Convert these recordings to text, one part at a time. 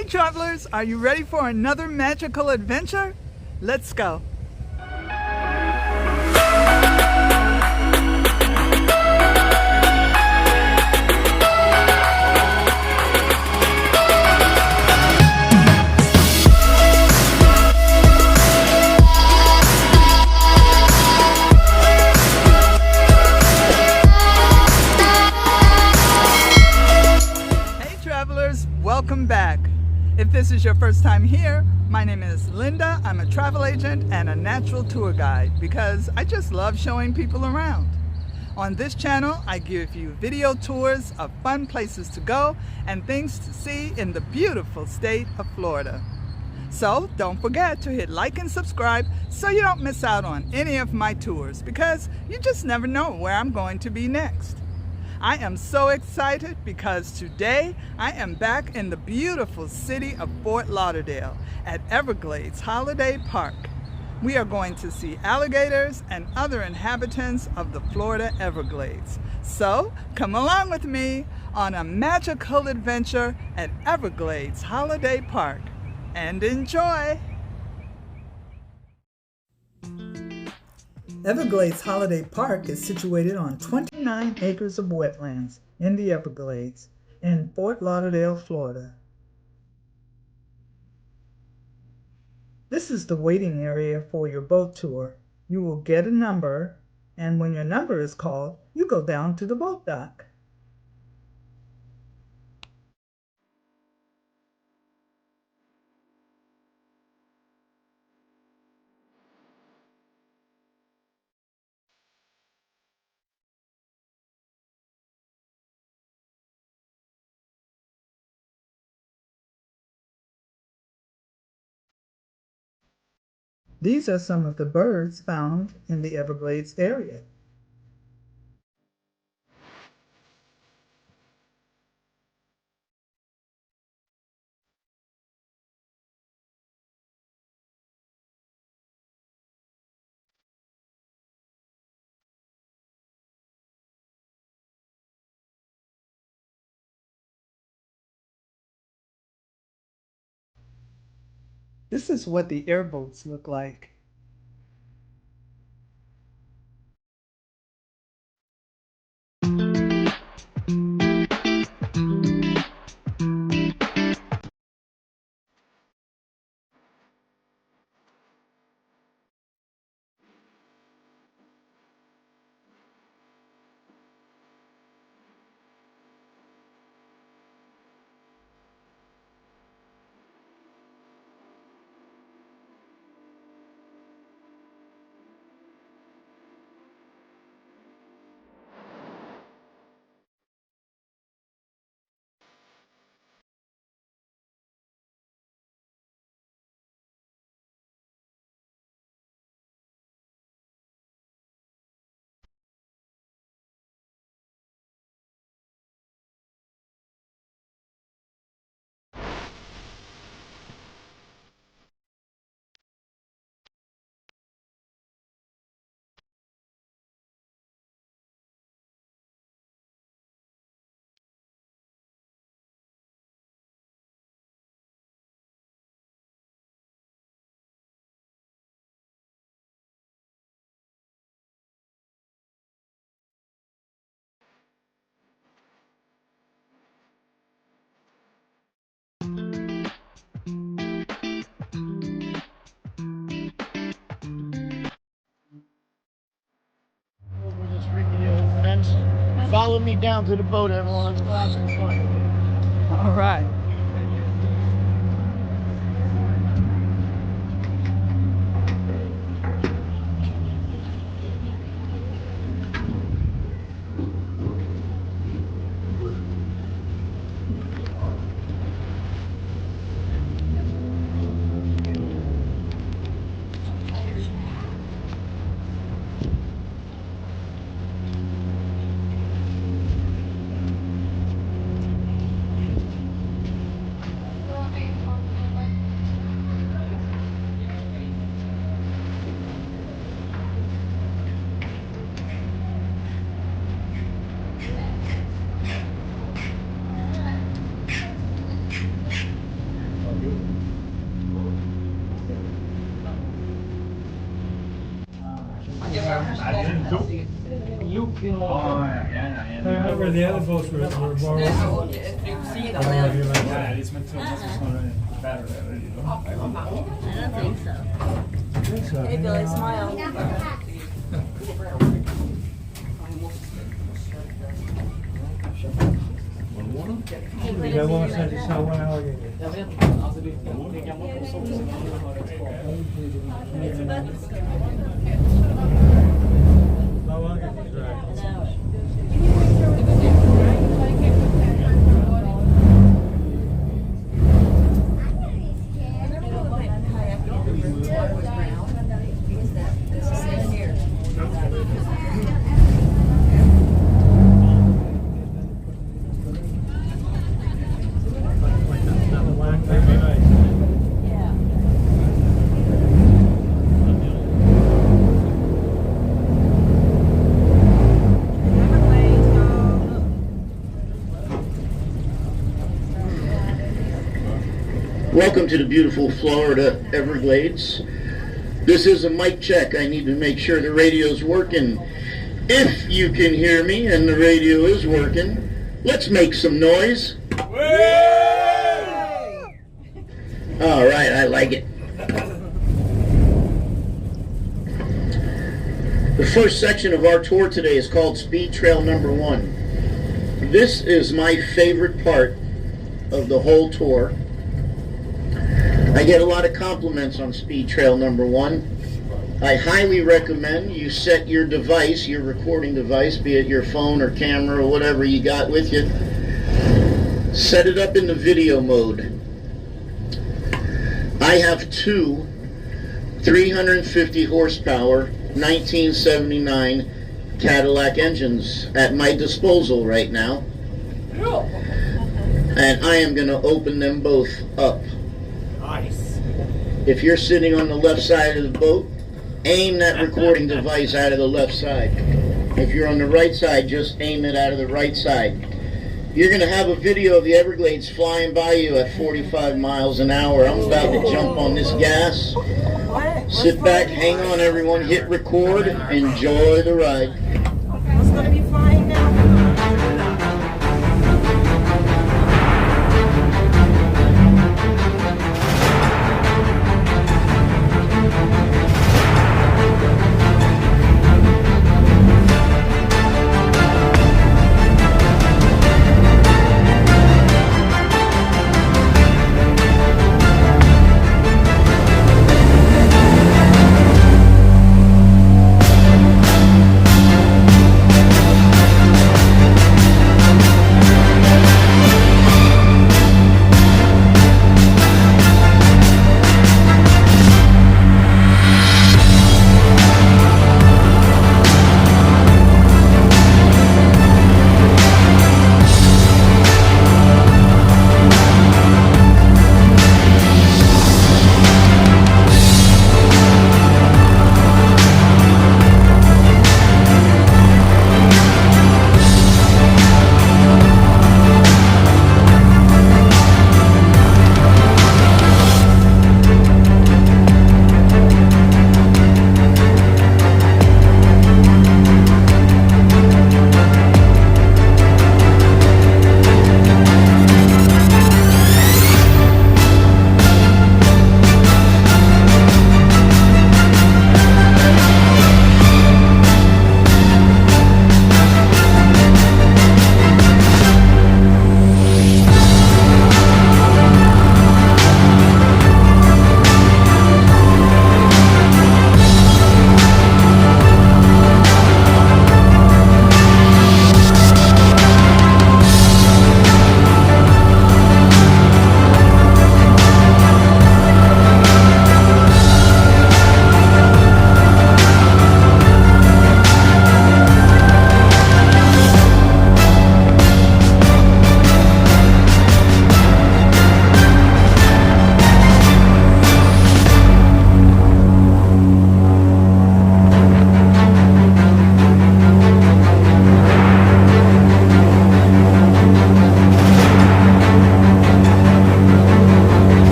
Hey travelers, are you ready for another magical adventure? Let's go. Hey travelers, welcome back. If this is your first time here, my name is Linda. I'm a travel agent and a natural tour guide because I just love showing people around. On this channel, I give you video tours of fun places to go and things to see in the beautiful state of Florida. So don't forget to hit like and subscribe so you don't miss out on any of my tours because you just never know where I'm going to be next. I am so excited because today I am back in the beautiful city of Fort Lauderdale at Everglades Holiday Park. We are going to see alligators and other inhabitants of the Florida Everglades. So come along with me on a magical adventure at Everglades Holiday Park and enjoy! Everglades Holiday Park is situated on 29 acres of wetlands in the Everglades in Fort Lauderdale, Florida. This is the waiting area for your boat tour. You will get a number, and when your number is called, you go down to the boat dock. These are some of the birds found in the Everglades area. This is what the airboats look like. Over this rickety old fence. Follow me down to the boat, everyone. Let's have some fun. All right. Where the other boats were borrowed. Ja, die is met zo'n battery. I don't think so. I think so. Hey Billy, smile. You got one side, you saw one alligator. How long is it drive? Welcome to the beautiful Florida Everglades. This is a mic check. I need to make sure the radio's working. If you can hear me and the radio is working, let's make some noise. All right, I like it. The first section of our tour today is called Speed Trail Number 1. This is my favorite part of the whole tour. I get a lot of compliments on Speed Trail Number 1. I highly recommend you set your device, your recording device, be it your phone or camera or whatever you got with you, set it up in the video mode. I have two 350 horsepower 1979 Cadillac engines at my disposal right now, and I am going to open them both up. Nice. If you're sitting on the left side of the boat, aim that recording device out of the left side. If you're on the right side, just aim it out of the right side. You're going to have a video of the Everglades flying by you at 45 miles an hour. I'm about to jump on this gas. Sit back, hang on everyone, hit record, enjoy the ride. What's going to be flying now?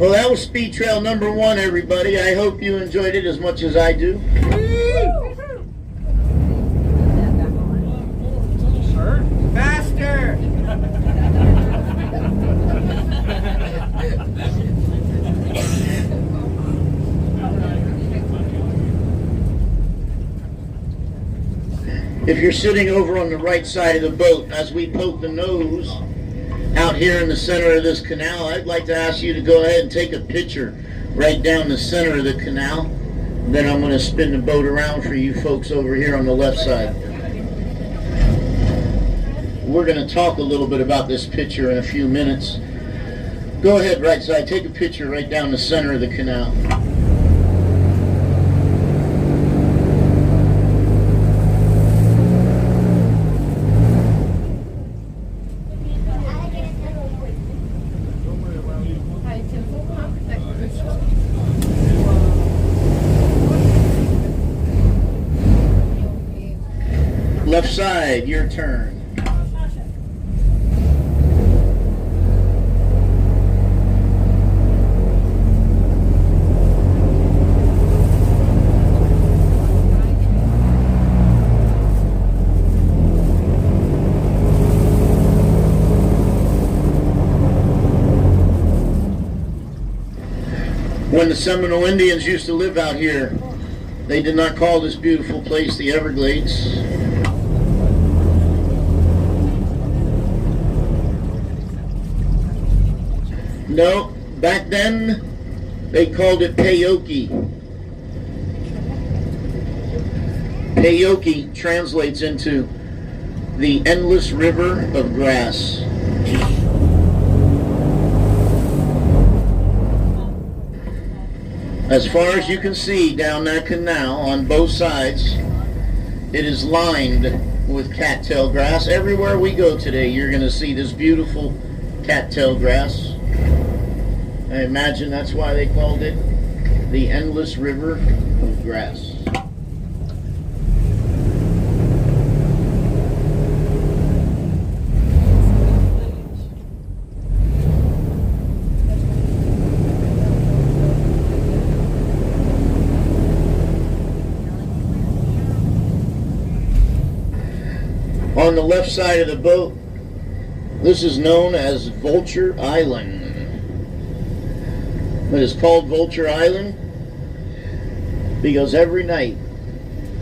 Well, that was speed trail number 1, everybody. I hope you enjoyed it as much as I do. Faster! If you're sitting over on the right side of the boat, as we poke the nose out here in the center of this canal, I'd like to ask you to go ahead and take a picture right down the center of the canal. Then I'm going to spin the boat around for you folks over here on the left side. We're going to talk a little bit about this picture in a few minutes. Go ahead, right side, take a picture right down the center of the canal. Left side, your turn. When the Seminole Indians used to live out here, they did not call this beautiful place the Everglades. No, back then they called it Peyote. Peyote translates into the endless river of grass. As far as you can see down that canal on both sides, it is lined with cattail grass. Everywhere we go today, you're going to see this beautiful cattail grass. I imagine that's why they called it the endless river of grass. On the left side of the boat, this is known as Vulture Island. It is called Vulture Island because every night,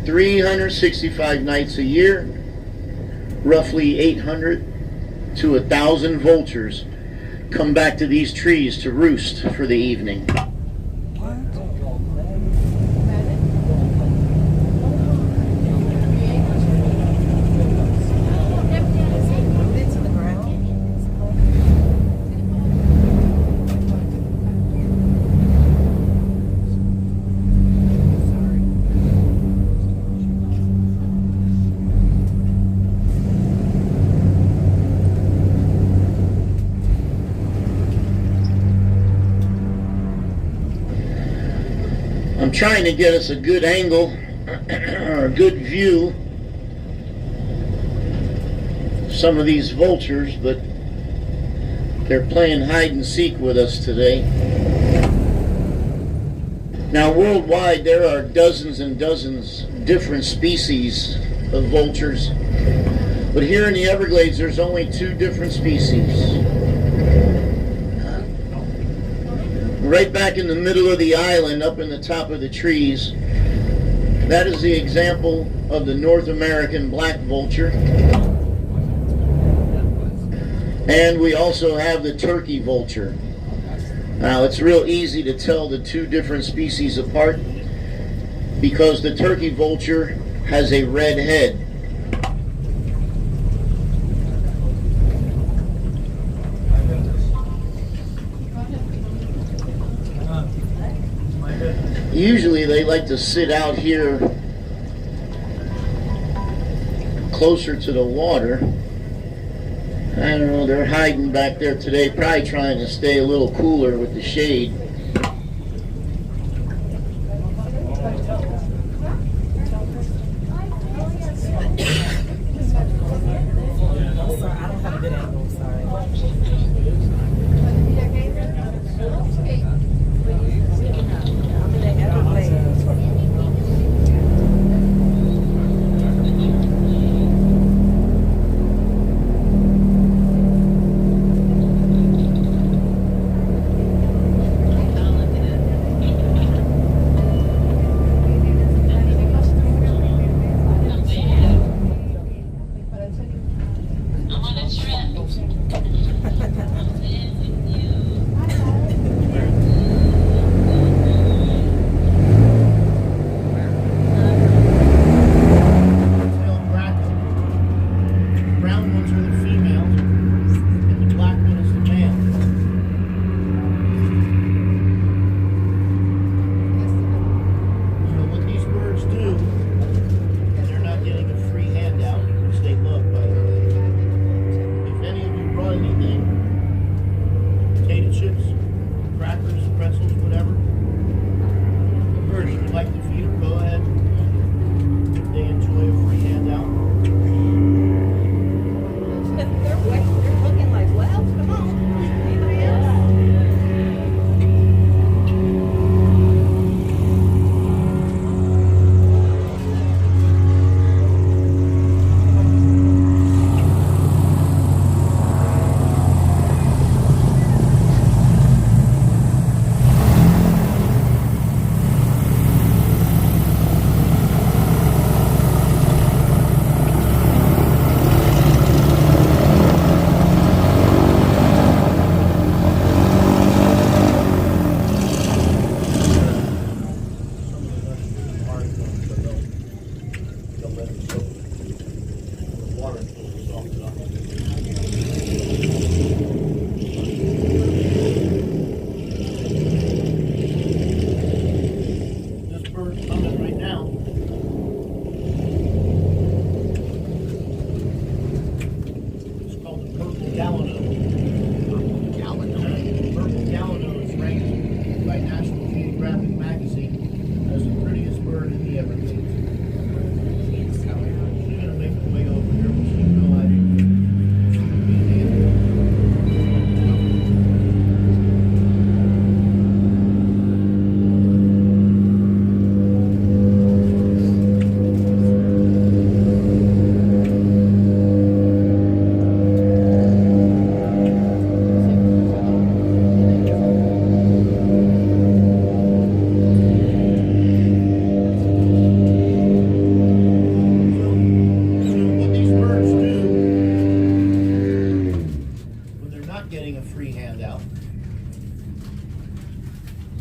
365 nights a year, roughly 800 to 1,000 vultures come back to these trees to roost for the evening. I'm trying to get us a good angle or a good view of some of these vultures, but they're playing hide and seek with us today. Now worldwide there are dozens and dozens different species of vultures, but here in the Everglades there's only 2 different species. Right back in the middle of the island, up in the top of the trees, that is the example of the North American black vulture. And we also have the turkey vulture. Now it's real easy to tell the 2 different species apart because the turkey vulture has a red head. Usually they like to sit out here closer to the water. I don't know, they're hiding back there today, probably trying to stay a little cooler with the shade.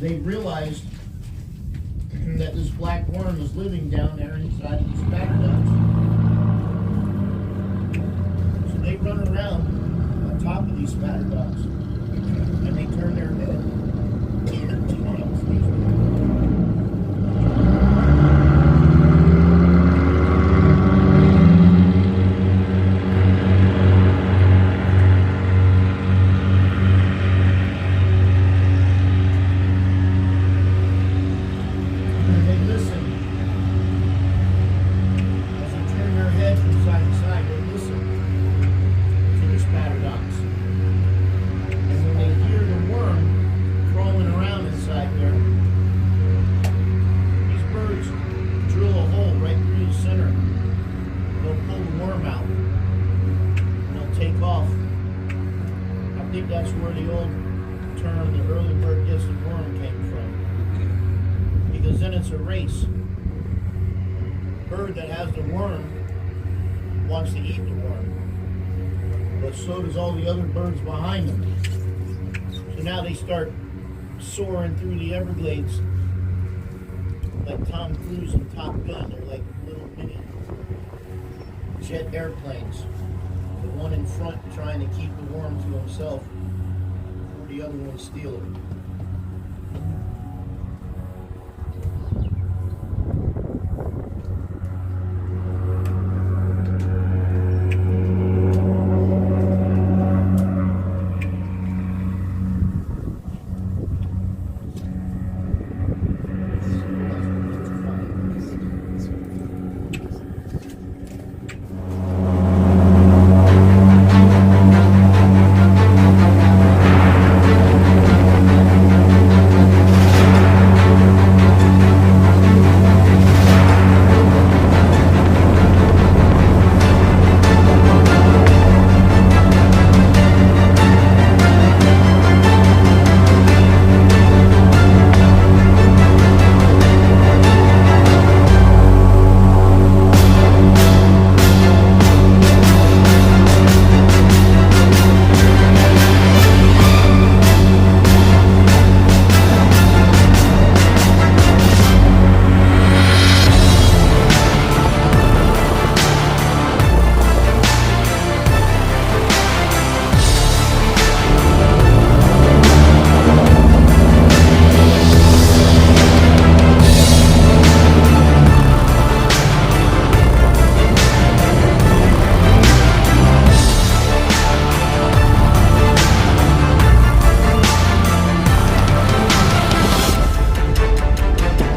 they realized that this black worm was living down there inside of these spatter ducts. So they run around on top of these spatter ducts and they turn their head. That's where the old term, the early bird gets the worm, came from. Because then it's a race. Bird that has the worm wants to eat the worm. But so does all the other birds behind them. So now they start soaring through the Everglades like Tom Cruise and Top Gun. They're like little mini jet airplanes. The one in front trying to keep the worm to himself, or the other one steal it.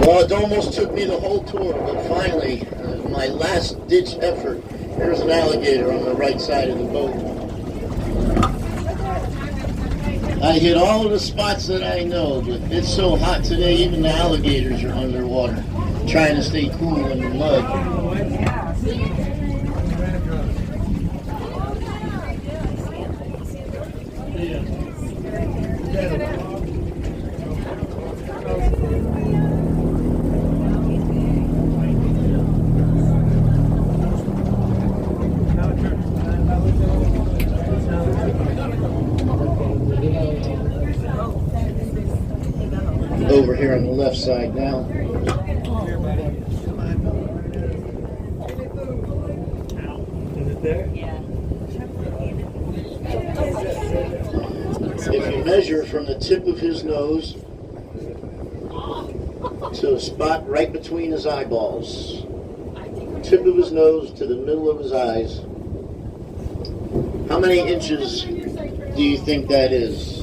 Well, it almost took me the whole tour, but finally, my last ditch effort, there's an alligator on the right side of the boat. I hit all of the spots that I know, but it's so hot today, even the alligators are underwater, trying to stay cool in the mud. Over here on the left side now. Is it there? Yeah. If you measure from the tip of his nose to a spot right between his eyeballs, tip of his nose to the middle of his eyes, how many inches do you think that is?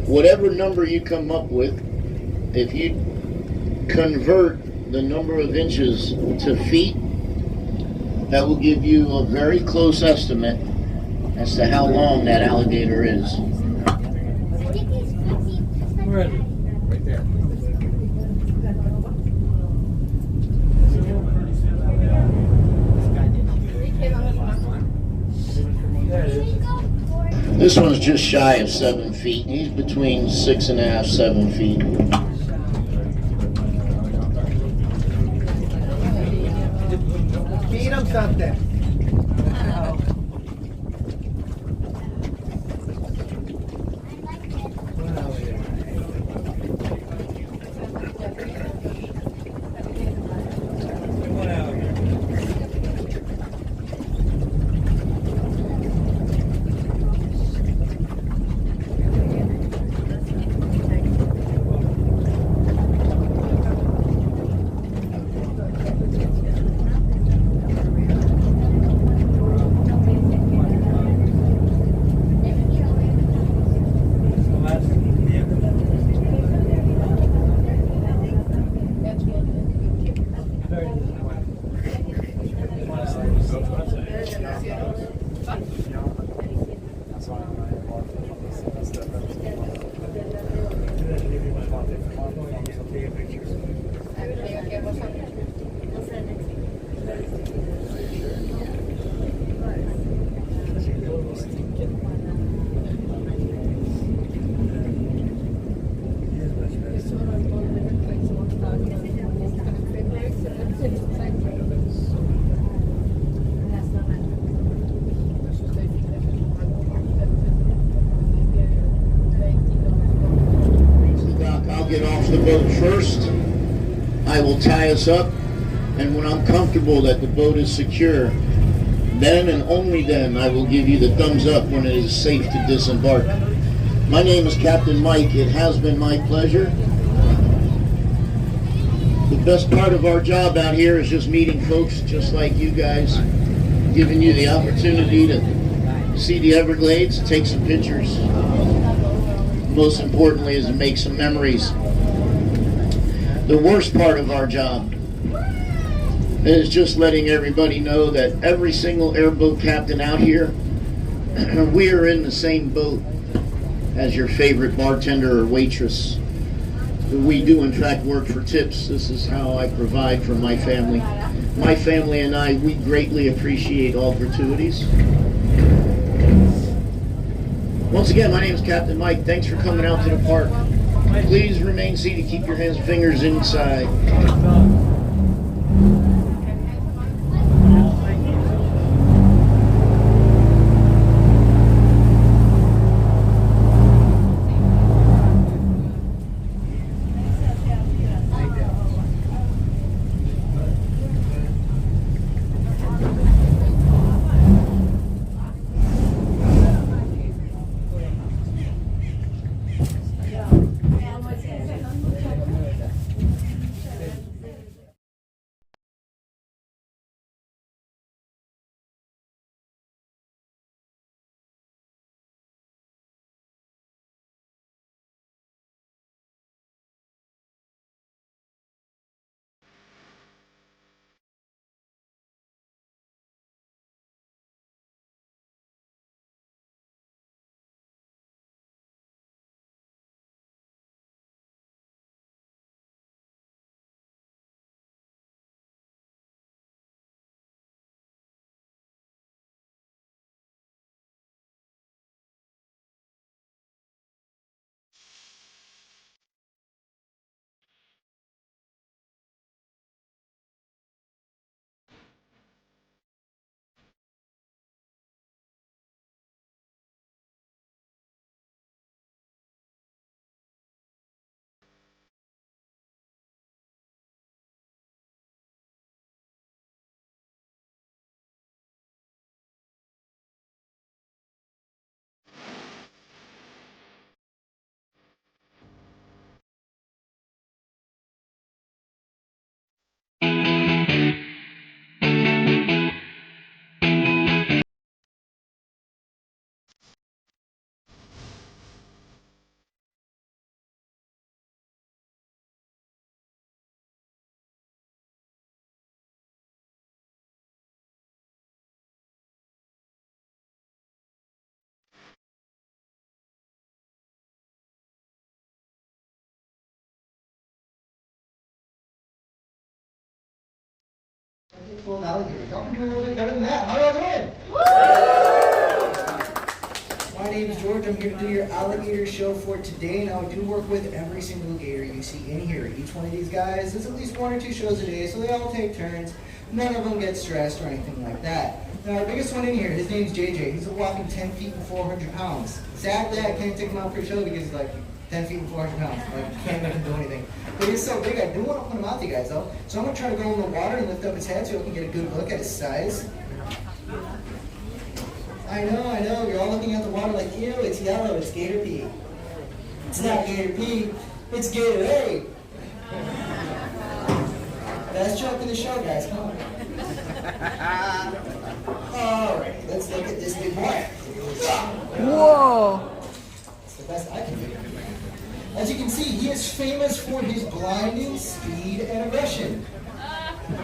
Whatever number you come up with, if you convert the number of inches to feet, that will give you a very close estimate as to how long that alligator is. Where is it? Right there. There it is. This one's just shy of 7 feet. He's between 6.5, 7 feet. Feed him something. I'll take a picture. I'll get off the boat first. I will tie us up, and when I'm comfortable that the boat is secure, then and only then I will give you the thumbs up when it is safe to disembark. My name is Captain Mike. It has been my pleasure. The best part of our job out here is just meeting folks just like you guys, giving you the opportunity to see the Everglades, take some pictures. Most importantly is to make some memories. The worst part of our job is just letting everybody know that every single airboat captain out here, we are in the same boat as your favorite bartender or waitress. We do in fact work for tips. This is how I provide for my family. My family and I, we greatly appreciate all gratuities. Once again, my name is Captain Mike. Thanks for coming out to the park. Please remain seated. Keep your hands and fingers inside. Full alligator. Y'all can do a little bit better than that. How y'all doing? My name is George. I'm here to do your alligator show for today. Now, I do work with every single gator you see in here. Each one of these guys does at least 1 or 2 shows a day, so they all take turns. None of them get stressed or anything like that. Now, our biggest one in here, his name's JJ. He's a whopping 10 feet and 400 pounds. Sadly, I can't take him out for a show because he's like 10 feet and 400 pounds. Like, can't make him do anything. But he's so big, I do want to put him out to you guys, though. So I'm going to try to go in the water and lift up his head so you can get a good look at his size. I know. You're all looking at the water like, ew, it's yellow, it's gator pee. It's not gator pee, it's Gatorade. Best joke in the show, guys. Come on. Alright, let's look at this big boy. Whoa! It's the best I can do. As you can see, he is famous for his blinding speed and aggression.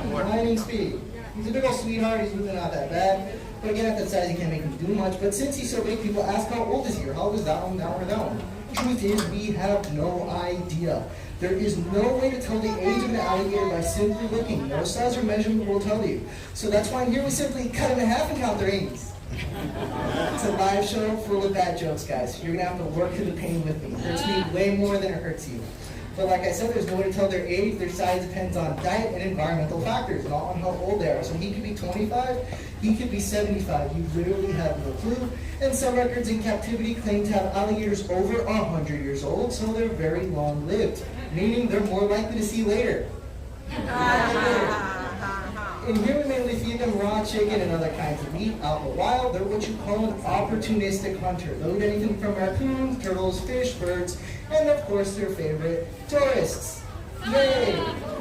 Blinding speed. He's a big old sweetheart, he's really not that bad. But again, at that size, you can't make him do much. But since he's so big, people ask how old is he, or how old is that one, or that one. Truth is, we have no idea. There is no way to tell the age of an alligator by simply looking. No size or measurement will tell you. So that's why here we simply cut them in half and count their ages. It's a live show full of bad jokes, guys. You're gonna have to work through the pain with me. It hurts me way more than it hurts you. But like I said, there's no way to tell their age. Their size depends on diet and environmental factors, not on how old they are. So he could be 25, he could be 75. You literally have no clue. And some records in captivity claim to have alligators over 100 years old, so they're very long-lived, meaning they're more likely to see later. And here we mainly feed them raw chicken and other kinds of meat. Out in the wild, they're what you call an opportunistic hunter. They'll eat anything from raccoons, turtles, fish, birds, and of course their favorite, tourists. Yay!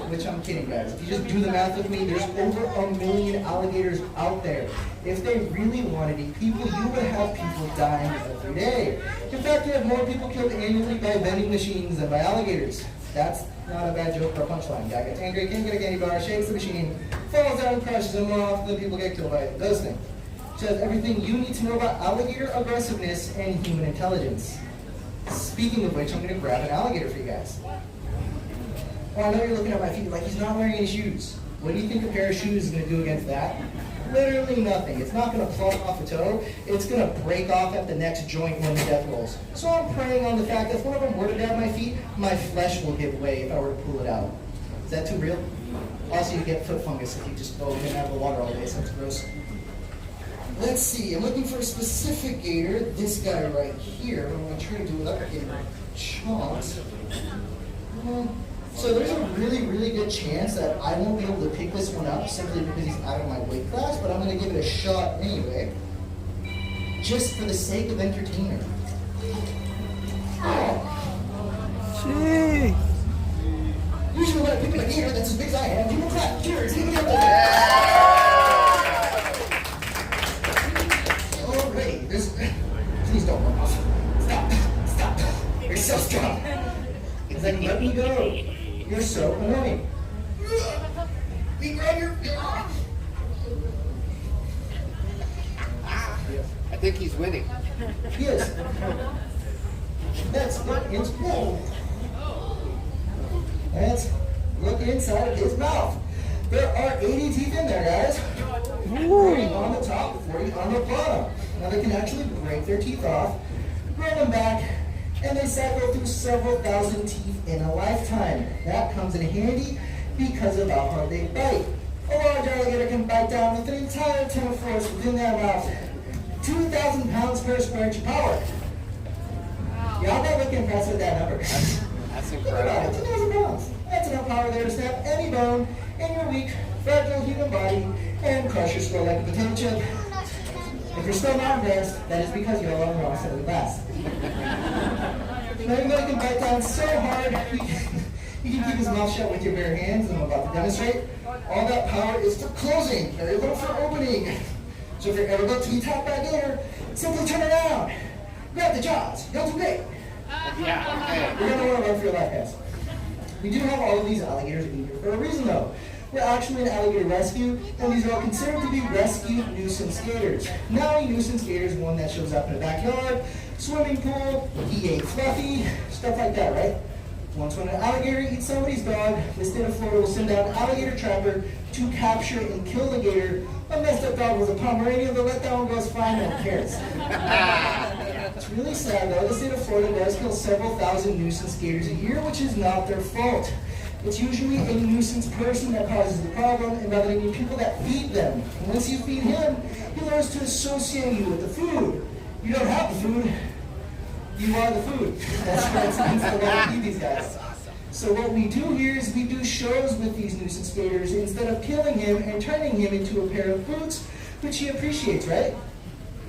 Which I'm kidding, guys. If you just do the math with me, there's over 1 million alligators out there. If they really wanted to eat people, you would have people dying every day. In fact, you have more people killed annually by vending machines than by alligators. That's not a bad joke or a punchline. Guy gets angry, can't get a candy bar, shakes the machine, falls down, crushes them off, then people get killed by it. Those things. Says everything you need to know about alligator aggressiveness and human intelligence. Speaking of which, I'm going to grab an alligator for you guys. Oh, I know you're looking at my feet like he's not wearing any shoes. What do you think a pair of shoes is going to do against that? Literally nothing. It's not going to plug off a toe. It's going to break off at the next joint when the death rolls. So I'm praying on the fact that if one of them were to grab my feet, my flesh will give way if I were to pull it out. Is that too real? Also, you get foot fungus if you just go in and out of the water all day, so it's gross. Let's see. I'm looking for a specific gator. This guy right here. I'm going to try to do it without getting chunks. So there's a really, really good chance that I won't be able to pick this one up simply because he's out of my weight class, but I'm going to give it a shot anyway, just for the sake of entertainment. Gee. Usually when I pick up a gator that's as big as I am, people clap. Cheers. Give me up there. Alright, please don't run off. Stop. You're so strong. It's like, let me go. You're so annoying. We grab your... I think he's winning. He is. Let's look into... Whoa. Let's look inside of his mouth. There are 80 teeth in there, guys. 40 on the top, 40 on the bottom. Now they can actually break their teeth off, grow them back, and they cycle through several thousand teeth in a lifetime. That comes in handy because of how hard they bite. A large alligator can bite down with an entire ton of force within their mouth. 2,000 pounds per square inch of power. Y'all not looking impressed with that number. That's Think about it, incredible. 2,000 pounds. That's enough power there to snap any bone in your weak, fragile human body and crush your skull like a potato chip. If you're still not impressed, that is because you're all on the wrong side of the glass. Now you know you can bite down so hard, you can keep his mouth shut with your bare hands, and I'm about to demonstrate. All that power is for closing, very little for opening. So if you're ever about to be tapped by a gator, simply turn around, grab the jaws, you'll do great. Yeah. You're gonna want to run for your life, guys. We do have all of these alligators in here for a reason, though. We're actually an alligator rescue, and these are all considered to be rescued nuisance gators. Now, a nuisance gator is one that shows up in a backyard, swimming pool, he ate Fluffy, stuff like that, right? Once when an alligator eats somebody's dog, the state of Florida will send out an alligator trapper to capture and kill the gator. Unless that dog was a Pomeranian, they'll let that one go fine, no one cares. It's really sad though, the state of Florida does kill several thousand nuisance gators a year, which is not their fault. It's usually a nuisance person that causes the problem, and rather than people that feed them. And once you feed him, he learns to associate you with the food. You don't have the food, you are the food. That's the way we feed these guys. So what we do here is we do shows with these nuisance gators instead of killing him and turning him into a pair of boots, which he appreciates, right?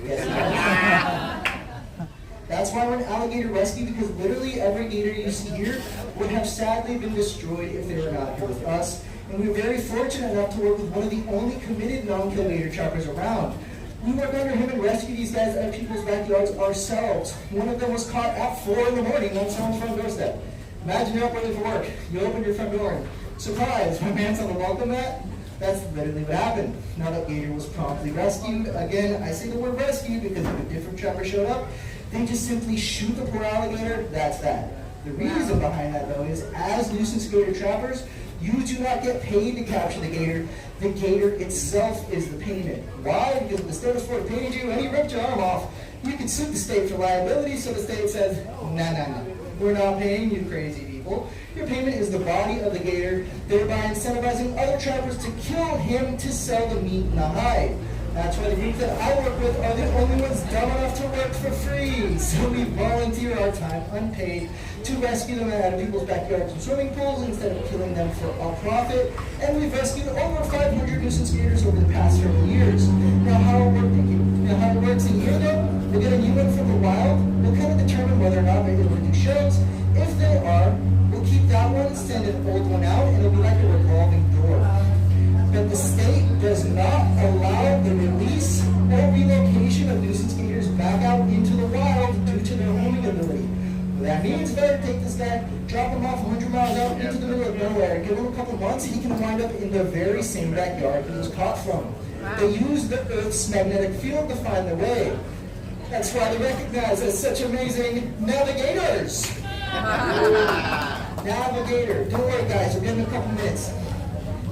Yes, he does. That's why we're an alligator rescue, because literally every gator you see here would have sadly been destroyed if they were not here with us. And we were very fortunate enough to work with one of the only committed non-kill gator trappers around. We work under him and rescue these guys at people's backyards ourselves. One of them was caught at 4 in the morning on someone's front doorstep. Imagine you're up early for work. You open your front door and surprise, my man's on the welcome mat. That's literally what happened. Now that gator was promptly rescued. Again, I say the word rescued because if a different trapper showed up, They just simply shoot the poor alligator, that's that. The reason behind that, though, is as nuisance gator trappers, you do not get paid to capture the gator. The gator itself is the payment. Why? Because if the state of Florida paid you and he ripped your arm off, you could sue the state for liability, so the state says, nah, we're not paying you crazy people. Your payment is the body of the gator, thereby incentivizing other trappers to kill him to sell the meat and the hide. That's why the group that I work with are the only ones dumb enough to work for free. So we volunteer our time unpaid to rescue them out of people's backyards and swimming pools instead of killing them for a profit. And we've rescued over 500 nuisance gators over the past several years. Now how it works in here though, we'll get a new one from the wild. We'll kind of determine whether or not they're able to do shows. If they are, we'll keep that one, send an old one out, and it'll be like a revolving door. But the state does not allow the release or relocation of nuisance gators back out into the wild due to their homing ability. What that means, better take this guy, drop him off 100 miles out into the middle of nowhere, give him a couple months, he can wind up in the very same backyard he was caught from. They use the Earth's magnetic field to find their way. That's why they're recognized as such amazing navigators. Navigator. Don't worry, guys, we're getting a couple minutes.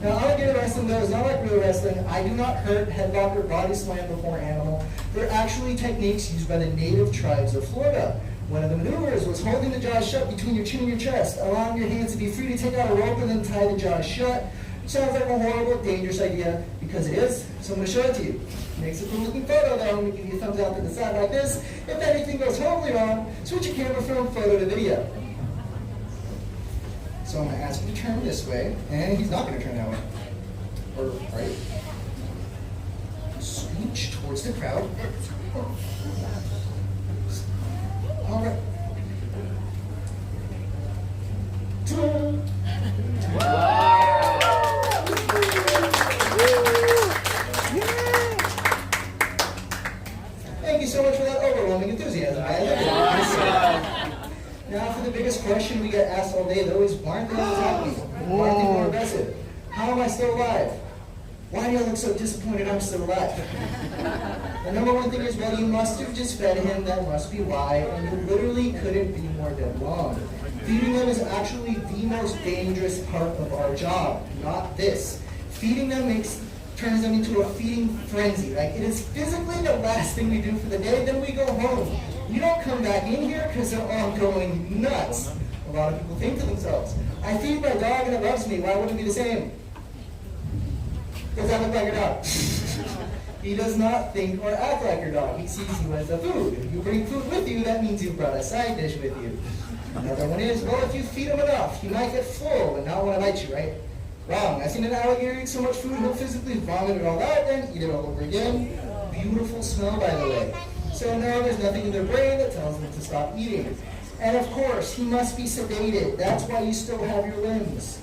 Now, alligator wrestling, though, is not like real wrestling. I do not hurt, headlock, or body slam the poor animal. They're actually techniques used by the native tribes of Florida. One of the maneuvers was holding the jaws shut between your chin and your chest, allowing your hands to be free to take out a rope and then tie the jaws shut. Sounds like a horrible, dangerous idea, because it is, so I'm going to show it to you. Makes a cool looking photo, though. I'm going to give you a thumbs out to the side like this. If anything goes horribly wrong, switch your camera from photo to video. So I'm going to ask him to turn this way, and he's not going to turn that way. Or right. Scooch towards the crowd. All right. Thank you so much for that overwhelming enthusiasm, man. Now for the biggest question we get asked all day, though, is why aren't they attacking me? Why aren't they more aggressive? How am I still alive? Why do you look so disappointed I'm still alive? The number one thing is, well, you must have just fed him, that must be why, and you literally couldn't be more dead wrong. Feeding them is actually the most dangerous part of our job, not this. Feeding them turns them into a feeding frenzy. Like, it is physically the last thing we do for the day, then we go home. You don't come back in here because they're all going nuts. A lot of people think to themselves, I feed my dog and it loves me, why wouldn't it be the same? Does that look like your dog? He does not think or act like your dog. He sees you as the food. If you bring food with you, that means you brought a side dish with you. Another one is, well, if you feed him enough, he might get full and not want to bite you, right? Wrong. I've seen an alligator eat so much food, he'll physically vomit it all out, then eat it all over again. Beautiful smell, by the way. So now there's nothing in their brain that tells them to stop eating. And of course, he must be sedated. That's why you still have your limbs.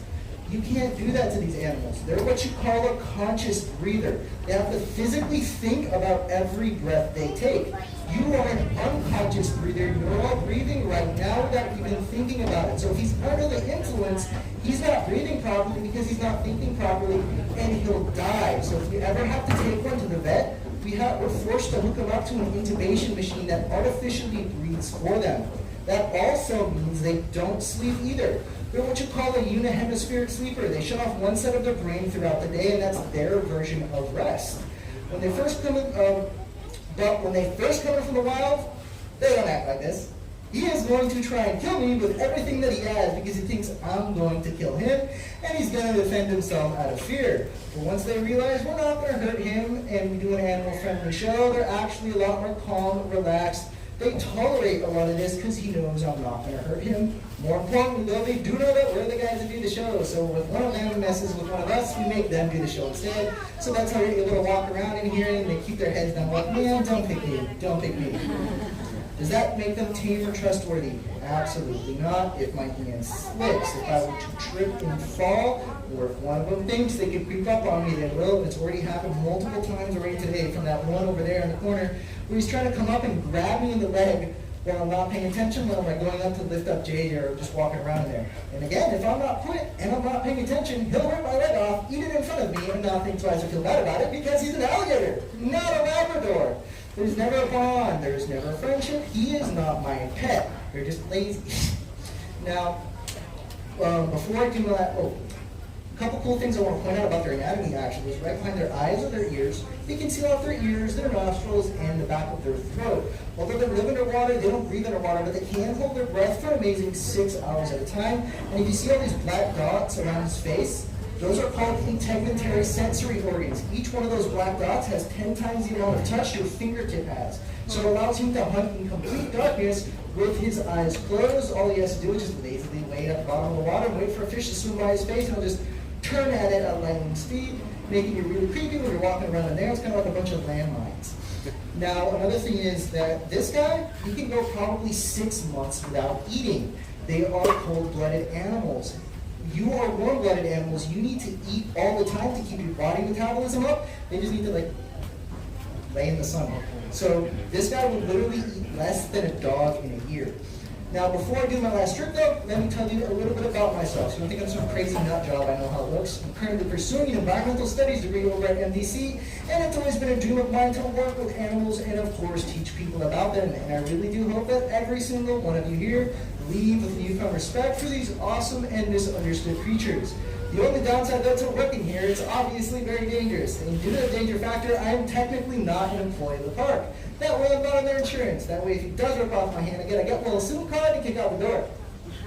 You can't do that to these animals. They're what you call a conscious breather. They have to physically think about every breath they take. You are an unconscious breather. You're all breathing right now without even thinking about it. So if he's under the influence, he's not breathing properly because he's not thinking properly, and he'll die. So if you ever have to take one to the vet, we're forced to hook them up to an intubation machine that artificially breathes for them. That also means they don't sleep either. They're what you call a unihemispheric sleeper. They shut off one side of their brain throughout the day, and that's their version of rest. When they first come in, from the wild, they don't act like this. He is going to try and kill me with everything that he has because he thinks I'm going to kill him, and he's going to defend himself out of fear. But once they realize we're not going to hurt him and we do an animal-friendly show, they're actually a lot more calm, relaxed. They tolerate a lot of this because he knows I'm not going to hurt him. More importantly, though, they do know that we're the guys that do the show. So if one of them messes with one of us, we make them do the show instead. So that's how you're able to walk around in here and they keep their heads down like, man, don't pick me, don't pick me. Does that make them tame or trustworthy? Absolutely not. If my hand slips, if I were to trip and fall, or if one of them thinks they can creep up on me, they will. It's already happened multiple times already today, from that one over there in the corner, where he's trying to come up and grab me in the leg while I'm not paying attention, when I'm like going up to lift up JJ or just walking around in there. And again, if I'm not quick and I'm not paying attention, he'll rip my leg off, eat it in front of me, and not think twice or feel bad about it because he's an alligator, not a Labrador. There's never a bond. There's never a friendship. He is not my pet. They're just lazy. Now, before I do that, a couple cool things I want to point out about their anatomy actually is right behind their eyes or their ears, they can seal off their ears, their nostrils, and the back of their throat. Although they live underwater, they don't breathe underwater, but they can hold their breath for an amazing 6 hours at a time. And if you see all these black dots around his face, those are called integumentary sensory organs. Each one of those black dots has 10 times the amount of touch your fingertip has. So it allows him to hunt in complete darkness with his eyes closed. All he has to do is just lazily wait at the bottom of the water and wait for a fish to swim by his face, and he'll just turn at it at lightning speed, making it really creepy when you're walking around in there. It's kind of like a bunch of landmines. Now, another thing is that this guy, he can go probably 6 months without eating. They are cold-blooded animals. You are warm-blooded animals. You need to eat all the time to keep your body metabolism up. They just need to lay in the sun. So this guy will literally eat less than a dog in a year. Now, before I do my last trip, though, let me tell you a little bit about myself. So you don't think I'm some crazy nut job, I know how it looks. I'm currently pursuing an environmental studies degree over at MDC, and it's always been a dream of mine to work with animals and, of course, teach people about them. And I really do hope that every single one of you here leave with newfound respect for these awesome and misunderstood creatures. The only downside, though, to working here, it's obviously very dangerous. And due to the danger factor, I am technically not an employee of the park. That way I'm not on their insurance. That way if he does rip off my hand again, I get a SIM card to kick out the door.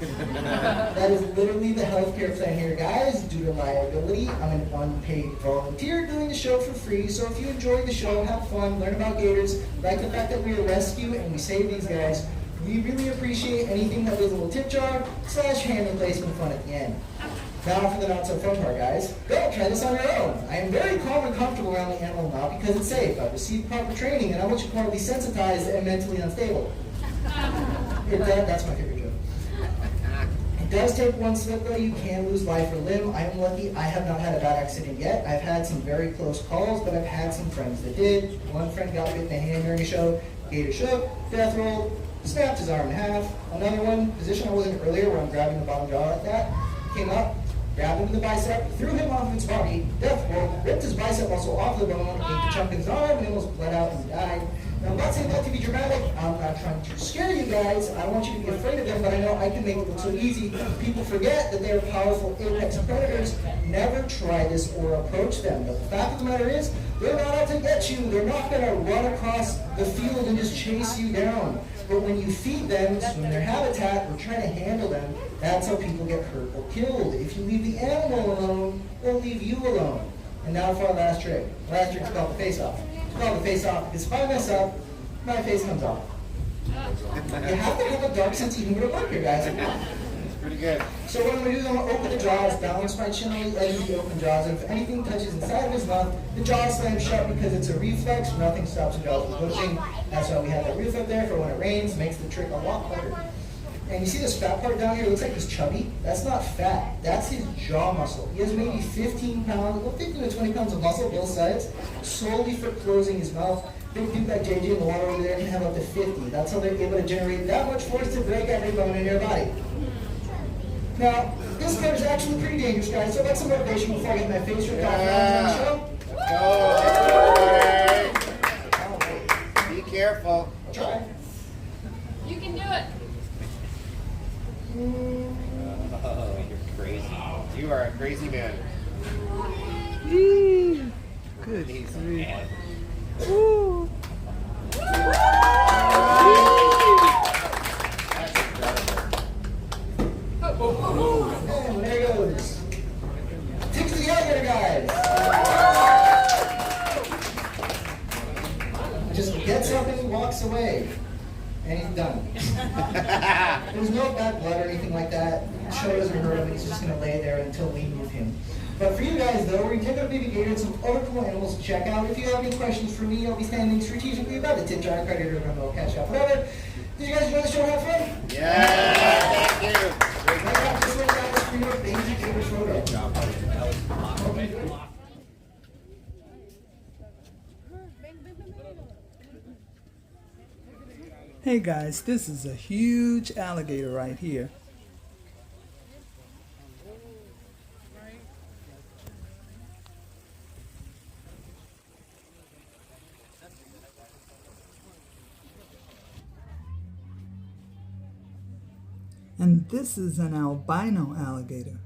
That is literally the healthcare plan here, guys. Due to liability, I'm an unpaid volunteer doing the show for free. So if you enjoy the show, have fun, learn about gators, like the fact that we rescue and we save these guys, we really appreciate anything that is a little tip jar / hand replacement fun at the end. Now for the not so fun part, guys. Go, try this on your own. I am very calm and comfortable around the animal now because it's safe. I've received proper training and I'm what you call desensitized and mentally unstable. That's my favorite joke. It does take one slip though. You can lose life or limb. I am lucky I have not had a bad accident yet. I've had some very close calls, but I've had some friends that did. One friend got bit in the hand during a show. Gator shook, death rolled, snapped his arm in half. Another one, position I was in earlier where I'm grabbing the bottom jaw like that, came up, grabbed him in the bicep, threw him off of its body, death roll, ripped his bicep muscle off the bone, ate the chunk in his arm, and almost bled out and died. Now, I'm not saying that to be dramatic. I'm not trying to scare you guys. I want you to be afraid of them, but I know I can make it look so easy. People forget that they're powerful apex predators. Never try this or approach them. But the fact of the matter is, they're not out to get you. They're not going to run across the field and just chase you down. But when you feed them, swim their habitat, or try to handle them, that's how people get hurt or killed. If you leave the animal alone, they'll leave you alone. And now for our last trick. The last trick is called the face-off. It's called the face-off because if I mess up, my face comes off. You have to have a dark sense of humor to work here, guys. It's pretty good. So what I'm going to do is I'm going to open the jaws, balance my chin on the edge of the open jaws, and if anything touches inside of his mouth, the jaw slams shut because it's a reflex. Nothing stops the jaws from pushing. That's why we have that reflex there for when it rains. Makes the trick a lot harder. And you see this fat part down here? It looks like he's chubby. That's not fat. That's his jaw muscle. He has maybe 15 pounds, well, 15 to 20 pounds of muscle, both sides, solely for closing his mouth. Big dude like JJ in the water over there can have up to 50. That's how they're able to generate that much force to break every bone in your body. Now, this part is actually pretty dangerous, guys. So that's some motivation before I get my face ripped off on the show. Go. Be careful. I'll try. You can do it. Oh, you're crazy. You are a crazy man. Good He's grief. mad. Ooh. And there he goes. Tips to the alligator, guys. Just gets up and he walks away. And he's done. There's no bad blood or anything like that. The show doesn't hurt him. He's just going to lay there until we move him. But for you guys, though, we're going to take out a baby gator and some other cool animals to check out. If you have any questions for me, I'll be standing strategically about the tip jar, predator, remote, catch up, whatever. Did you guys enjoy the show and have fun? Yeah, thank you. Right now, this one down the screen with baby gator photo. Hey guys, this is a huge alligator right here. And this is an albino alligator.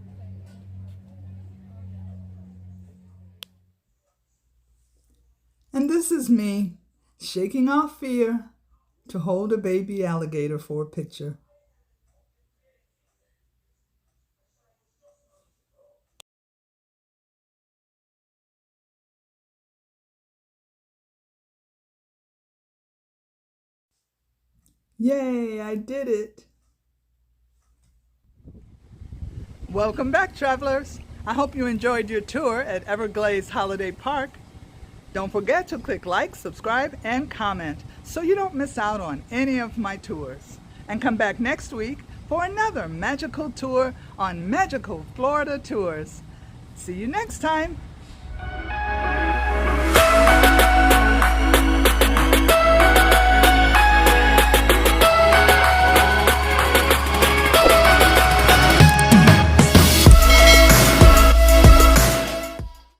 And this is me, shaking off fear to hold a baby alligator for a picture. Yay, I did it! Welcome back, travelers. I hope you enjoyed your tour at Everglades Holiday Park. Don't forget to click like, subscribe, and comment so you don't miss out on any of my tours. And come back next week for another magical tour on Magical Florida Tours. See you next time.